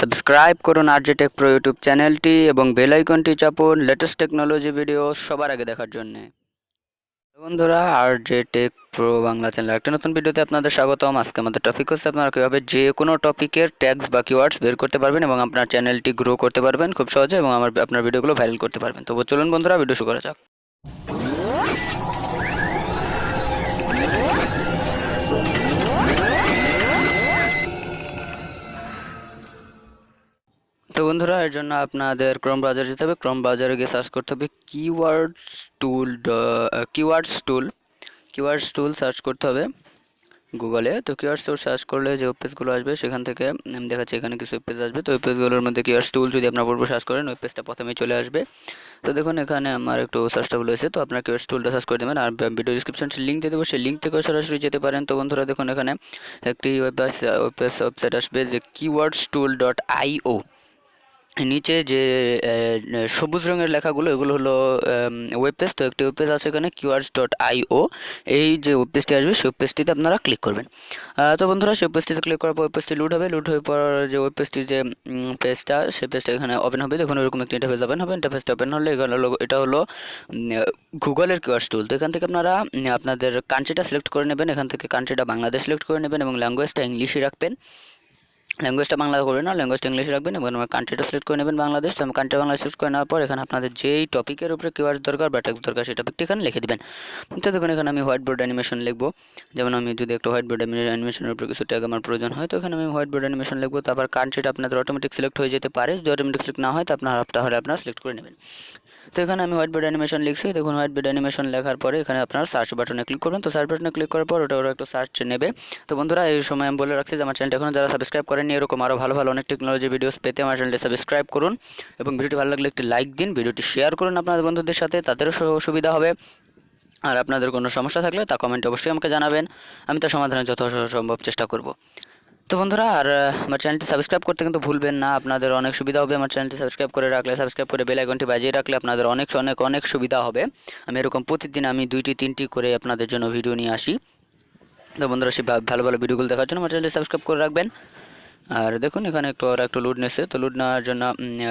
Subscribe করুন RJ take pro YouTube চ্যানেলটি এবং বেল আইকনটি চাপুন লেটেস্ট টেকনোলজি ভিডিও সবার আগে দেখার জন্য। বন্ধুরা, RJ take pro Bangla channel একটা নতুন ভিডিওতে আপনাদের স্বাগতম। আজকে আমাদের টপিক হচ্ছে আপনারা কীভাবে যে কোনো টপিকের ট্যাগস বা কিওয়ার্ডস বের করতে পারবেন এবং আপনার চ্যানেলটি গ্রো করতে পারবেন খুব সহজে এবং আপনার ভিডিওগুলো ভাইরাল করতে পারবেন। তো চলুন বন্ধুরা, ভিডিও শুরু করা যাক। তো বন্ধুরা, এর জন্য আপনাদের ক্রোম ব্রাউজারে যেতে হবে। ক্রোম ব্রাউজারে গিয়ে সার্চ করতে হবে কিওয়ার্ডস টুল সার্চ করতে হবে গুগলে। তো কিওয়ার্ডস টুল সার্চ করলে যে ওয়েব পেজগুলো আসবে সেখান থেকে দেখাচ্ছে এখানে কিছু ওয়েব পেজ আসবে। তো ওই পেজগুলোর মধ্যে কিওয়ার্ডস টুল যদি আপনার পূর্বে সার্চ করেন ওই পেজটা প্রথমেই চলে আসবে। তো দেখুন এখানে আমার একটু সার্চটা ভুল হয়েছে, তো আপনার কিওয়ার্ডস টুলটা সার্চ করে দেবেন আর ভিডিও ডিসক্রিপশনে লিঙ্ক দিয়ে দেবো, সেই লিঙ্ক থেকে সরাসরি যেতে পারেন। তো বন্ধুরা দেখুন এখানে একটি ওয়েবসাইট আসবে যে keywordtool.io। নিচে যে সবুজ রঙের লেখাগুলো এগুলো হলো ওয়েব পেজ। তো একটি ওয়েব পেজ আছে এখানে keywordtool.io। এই যে ওয়েব পেজটি আসবে সেই ওয়েব পেজটিতে আপনারা ক্লিক করবেন। তো বন্ধুরা, সেই ওয়েব পেজটিতে ক্লিক করার পর ওয়েব পেজটি লোড হবে। লোড হয়ে পর যে ওয়েব পেজটির যে পেজটা সেই পেজটা এখানে ওপেন হবে। দেখুন এরকম একটি ইন্টারফেস ওপেন হবে। ইন্টারফেসটা ওপেন হলে এটা হলো গুগলের কিওয়ার্ডস টুল। তো এখান থেকে আপনারা আপনাদের কান্ট্রিটা সিলেক্ট করে নেবেন। এখান থেকে কান্ট্রিটা বাংলাদেশ সিলেক্ট করে নেবেন এবং ল্যাঙ্গুয়েজটা ইংলিশই রাখবেন। ল্যাঙ্গুয়েজটা বাংলা করবেন না, ল্যাঙ্গুয়েজটা ইংলিশ রাখবেন এবং আমার কান্ট্রিটা সিলেক্ট করে নেবেন বাংলাদেশ। তো আমি কান্ট্রি বাংলা সিলেক্ট করে নেওয়ার পর এখানে আপনাদের যেই টপিকের উপরে কিওয়ার্ড দরকার বা ট্যাগ দরকার সেই টপিকটি এখানে লিখে দিবেন। তো দেখুন এখানে আমি হোয়াইট বোর্ড অ্যানিমেশন লিখবো। যেমন আমি যদি একটা হোয়াইট বোর্ড অ্যানিমেশনের উপরে কিছু ট্যাগ আমার প্রয়োজন হয় তো এখানে আমি হোয়াইট বোর্ড অ্যানিমেশন লিখবো। তারপর কান্ট্রিটা আপনাদের অটোমেটিক সিলেক্ট হয়ে যেতে পারে, যদি অটোমেটিক সিলেক্ট না হয় তো আপনারা সিলেক্ট করে নেবেন। তো এখানে আমি হোয়াইট বোর্ড অ্যানিমেশন লিখছি। দেখুন হোয়াইট বোর্ড অ্যানিমেশন লেখার পরে এখানে আপনারা সার্চ বাটনে ক্লিক করবেন। তো সার্চ বাটনে ক্লিক করার পর ওরা একটু সার্চ নেবে। তো বন্ধুরা, এই সময় আমি বলে রাখছি যে আমার চ্যানেলটা এখনো যারা সাবস্ক্রাইব করেননি এরকম আরও ভালো ভালো অনেক টেকনোলজি ভিডিওস পেতে আমার চ্যানেলটি সাবস্ক্রাইব করুন এবং ভিডিওটি ভালো লাগলে একটি লাইক দিন, ভিডিওটি শেয়ার করুন আপনাদের বন্ধুদের সাথে, তাদেরও সুবিধা হবে। আর আপনাদের কোনো সমস্যা থাকলে তা কমেন্টে অবশ্যই আমাকে জানাবেন, আমি তার সমাধানের যত সম্ভব চেষ্টা করব। তো বন্ধুরা, আর আমার চ্যানেলটি সাবস্ক্রাইব করতে কিন্তু ভুলবেন না, আপনাদের অনেক সুবিধা হবে। আমার চ্যানেলটি সাবস্ক্রাইব করে রাখলে, সাবস্ক্রাইব করে বেল আইকনটি বাজিয়ে রাখলে আপনাদের অনেক অনেক অনেক সুবিধা হবে। আমি এরকম প্রতিদিন আমি 2-3টি করে আপনাদের জন্য ভিডিও নিয়ে আসি। তো বন্ধুরা, সেই ভালো ভালো ভিডিওগুলো দেখার জন্য আমার চ্যানেলটি সাবস্ক্রাইব করে রাখবেন। আর দেখুন এখানে একটু লোড নিচ্ছে। তো লোড নেওয়ার জন্য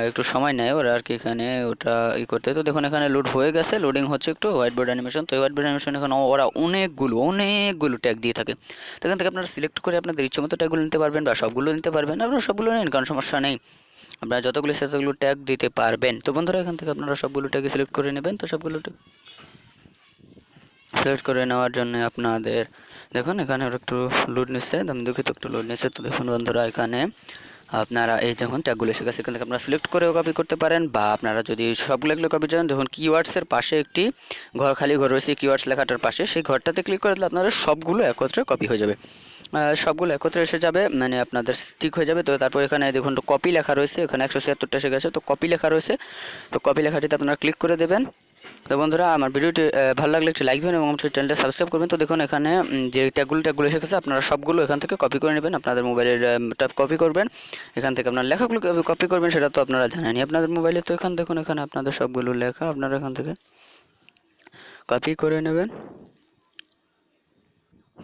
একটু সময় নেয় ওরা আর কি এখানে ওটা করতে। তো দেখুন এখানে লোড হয়ে গেছে, লোডিং হচ্ছে একটু হোয়াইট বোর্ড অ্যানিমেশন। তো হোয়াইট বোর্ড অ্যানিমেশন এখানে ওরা অনেকগুলো ট্যাগ দিয়ে থাকে। তো এখান থেকে আপনারা সিলেক্ট করে আপনাদের ইচ্ছে মতো ট্যাগগুলো নিতে পারবেন বা সবগুলো নিতে পারবেন। আপনারা সবগুলো নিন, কারণ সমস্যা নেই, আপনারা যতগুলো সেতগুলো ট্যাগ দিতে পারবেন। তো বন্ধুরা, এখান থেকে আপনারা সবগুলো ট্যাগ সিলেক্ট করে নেবেন। তো সবগুলো সিলেক্ট করে নেওয়ার জন্য আপনাদের দেখুন এখানে একটু লোড নিচ্ছে, আমি দুঃখিত একটু লোড নিচ্ছে। তো দেখুন বন্ধুরা, এখানে আপনারা এই যখন ট্যাগগুলো এসে গেছে এখান থেকে আপনারা সিলেক্ট করেও কপি করতে পারেন বা আপনারা যদি সবগুলো কপি চান দেখুন কিওয়ার্ডসের পাশে একটি খালি ঘর রয়েছে কিওয়ার্ডস লেখাটার পাশে, সেই ঘরটাতে ক্লিক করে দিলে আপনাদের সবগুলো একত্রে কপি হয়ে যাবে, সবগুলো একত্রে এসে যাবে, মানে আপনাদের স্টিক হয়ে যাবে। তো তারপর এখানে দেখুন কপি লেখা রয়েছে, এখানে 176টা এসে গেছে। তো কপি লেখা রয়েছে, তো কপি লেখাটিতে আপনারা ক্লিক করে দেবেন। তো বন্ধুরা, আমার ভিডিওটি ভালো লাগলে একটি লাইক দেবেন এবং আমার চ্যানেলটা সাবস্ক্রাইব করবেন। তো দেখুন এখানে যে ট্যাগগুলো এসে গেছে, আপনারা সবগুলো এখান থেকে কপি করে নেবেন, আপনাদের মোবাইলের ট্যাব কপি করবেন। এখান থেকে আপনার লেখাগুলো কপি করবেন, সেটা তো আপনারা জানেনই আপনাদের মোবাইলে। তো এখানে দেখুন এখানে আপনাদের সবগুলো লেখা আপনারা এখান থেকে কপি করে নেবেন।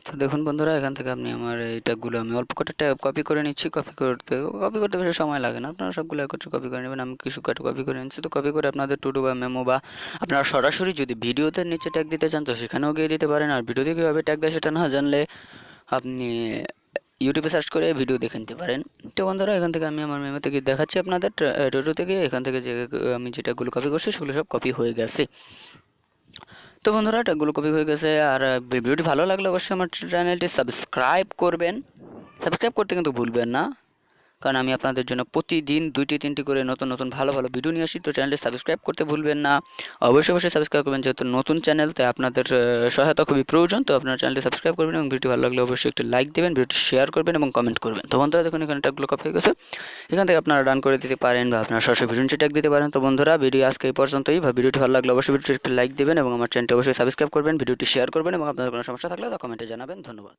তো দেখুন বন্ধুরা, এখান থেকে আপনি আমার এই ট্যাগগুলো আমি অল্প কটা ট্যাগ কপি করে নিচ্ছি। কপি করতে বেশি সময় লাগে না, আপনারা সবগুলো একত্রে কপি করে নেবেন। আমি কিছু কপি করে নিচ্ছি। তো কপি করে আপনাদের টুডু বা মেমো বা আপনারা সরাসরি যদি ভিডিওতে নিচে ট্যাগ দিতে চান তো সেখানেও গিয়ে দিতে পারেন। আর ভিডিওতে কীভাবে ট্যাগ দেয় সেটা না জানলে আপনি ইউটিউবে সার্চ করে ভিডিও দেখে নিতে পারেন। তো বন্ধুরা, এখান থেকে আমি আমার মেমো থেকে দেখাচ্ছি আপনাদের টুডু থেকে। এখান থেকে যে আমি যে ট্যাগগুলো কপি করছি সেগুলো সব কপি হয়ে গেছে। তো বন্ধুরা, ট্যাগগুলো কপি হয়ে গেছে। আর ভিডিওটি ভালো লাগলে অবশ্যই আমার চ্যানেলটি সাবস্ক্রাইব করবেন। সাবস্ক্রাইব করতে কিন্তু ভুলবেন না, কারণ আমি আপনাদের জন্য প্রতিদিন 2-3টি করে নতুন ভালো ভালো ভিডিও নিয়ে আসি। তো চ্যানেলটি সাবস্ক্রাইব করতে ভুলবেন না, অবশ্যই সাবস্ক্রাইব করবেন, যেহেতু নতুন চ্যানেল তাই আপনাদের সহায়তা খুবই প্রয়োজন। তো আপনার চ্যানেলটি সাবস্ক্রাইব করবেন এবং ভিডিওটি ভালো লাগলে অবশ্যই একটি লাইক দেবেন, ভিডিওটি শেয়ার করবেন এবং কমেন্ট করবেন। তো বন্ধুরা দেখুন এখানে ট্যাগগুলো কপি হয়ে গেছে, এখান থেকে আপনারা ডান করে দিতে পারেন বা আপনারা সরাসরি ভিডিও ট্যাগ দিতে পারেন। তো বন্ধুরা, ভিডিও আজকে এই পর্যন্তই। ভিডিওটি ভালো লাগলে অবশ্যই ভিডিওটি একটি লাইক দেবেন এবং আমার চ্যানেলটি অবশ্যই সাবস্ক্রাইব করবেন, ভিডিওটি শেয়ার করবেন এবং আপনাদের কোনো সমস্যা থাকলে তা কমেন্টে জানাবেন। ধন্যবাদ।